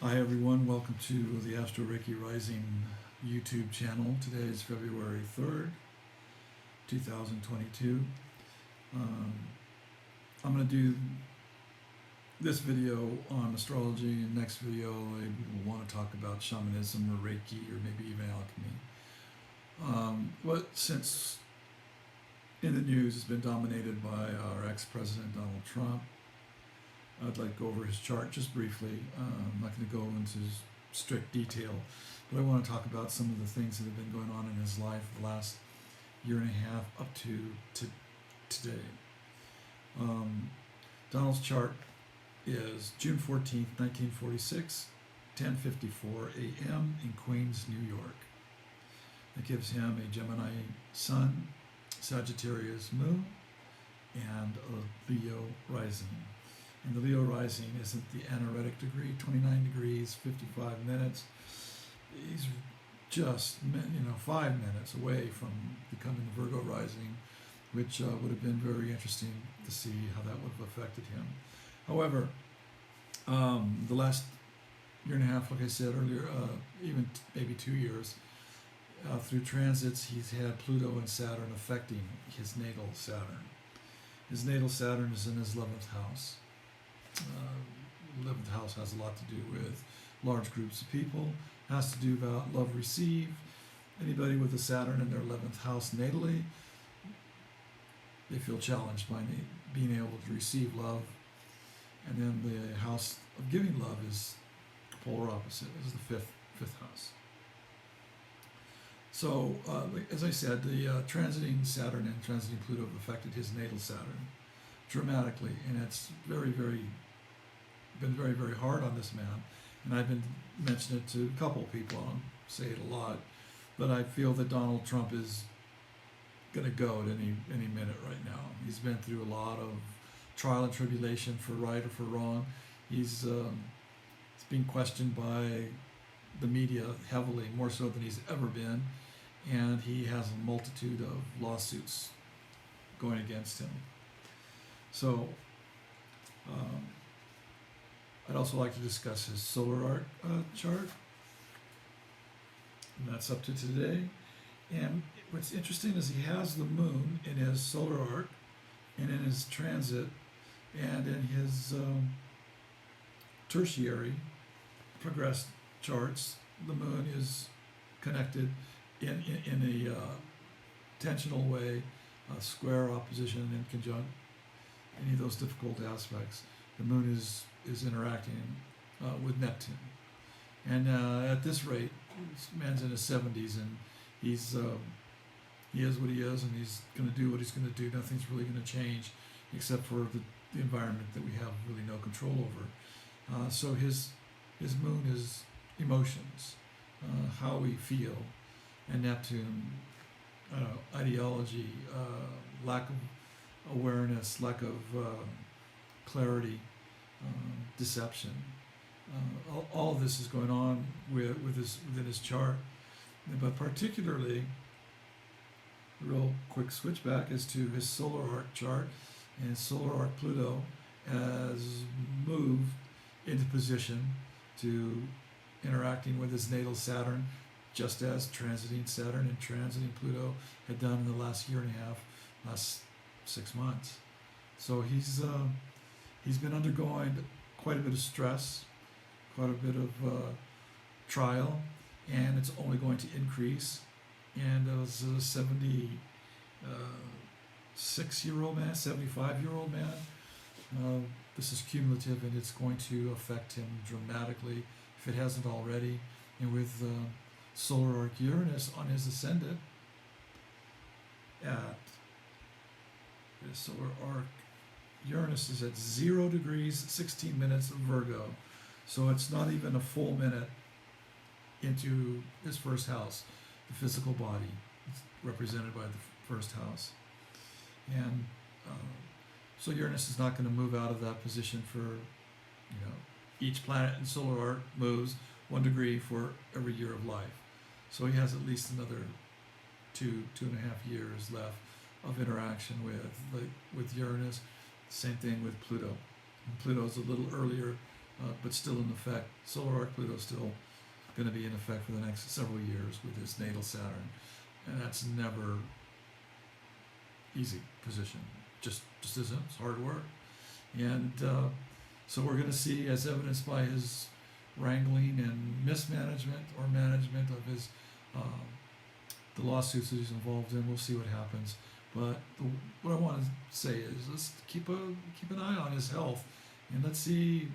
Hi everyone, welcome to the Astro Rising YouTube channel. Today is February 3rd, 2022. Um, I'm going to do this video on astrology, and next video I want to talk about shamanism or Reiki or maybe even alchemy. What since in the news has been dominated by our ex-president Donald Trump. I'd like to go over his chart just briefly. I'm not going to go into strict detail, but I want to talk about some of the things that have been going on in his life the last year and a half up to today. Donald's chart is June 14th, 1946, 10:54 a.m. in Queens, New York. That gives him a Gemini Sun, Sagittarius Moon, and a Leo Rising. And the Leo rising is at the anaretic degree, 29 degrees, 55 minutes. He's just 5 minutes away from becoming the Virgo rising, which would have been very interesting to see how that would have affected him. However, the last year and a half, like I said earlier, even maybe 2 years, through transits, he's had Pluto and Saturn affecting his natal Saturn. His natal Saturn is in his 11th house. 11th house has a lot to do with large groups of people, has to do about love received. Anybody with a Saturn in their 11th house natally, they feel challenged by being able to receive love. And then the house of giving love is polar opposite, is the fifth house. So, as I said, the transiting Saturn and transiting Pluto have affected his natal Saturn dramatically, and it's been very, very hard on this man. And I've been mentioning it to a couple of people. I don't say it a lot, but I feel that Donald Trump is going to go at any minute right now. He's been through a lot of trial and tribulation for right or for wrong. He's being questioned by the media heavily, more so than he's ever been, and he has a multitude of lawsuits going against him. So, I'd also like to discuss his solar arc chart, and that's up to today. And what's interesting is he has the moon in his solar arc, and in his transit, and in his tertiary progressed charts, the moon is connected in a tensional way, a square, opposition, and conjunct. Any of those difficult aspects, the moon is interacting with Neptune, and at this rate, this man's in his 70s, and he is what he is, and he's going to do what he's going to do. Nothing's really going to change, except for the environment that we have really no control over. So his moon is emotions, how we feel, and Neptune, ideology, lack of awareness, lack of clarity, deception. All of this is going on within his chart, but particularly, a real quick switchback is to his solar arc chart, and solar arc Pluto has moved into position to interacting with his natal Saturn, just as transiting Saturn and transiting Pluto had done in the last year and a half, last 6 months. So he's been undergoing quite a bit of stress, quite a bit of trial, and it's only going to increase. And as a 76-year-old man, 75-year-old man, this is cumulative, and it's going to affect him dramatically if it hasn't already. And with solar arc Uranus on his ascendant at his solar arc Uranus is at 0 degrees 16 minutes of Virgo, so it's not even a full minute into his first house, the physical body. It's represented by the first house, and so Uranus is not going to move out of that position for, each planet in solar arc moves 1 degree for every year of life, so he has at least another 2.5 years left of interaction with Uranus. Same thing with Pluto. And Pluto's a little earlier but still in effect. Solar arc Pluto is still going to be in effect for the next several years with his natal Saturn, and that's never easy position. Just isn't. It's hard work, and so we're going to see, as evidenced by his wrangling and mismanagement or management of his the lawsuits that he's involved in. We'll see what happens. But what I want to say is, let's keep an eye on his health, and let's see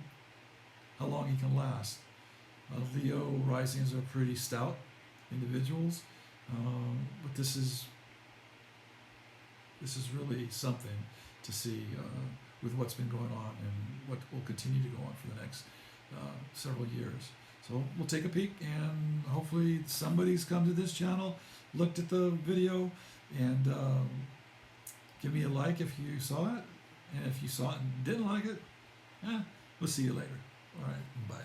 how long he can last. Leo risings are pretty stout individuals, but this is really something to see with what's been going on and what will continue to go on for the next several years. So we'll take a peek, and hopefully somebody's come to this channel, looked at the video, and give me a like if you saw it, and if you saw it and didn't like it, we'll see you later. All right, bye.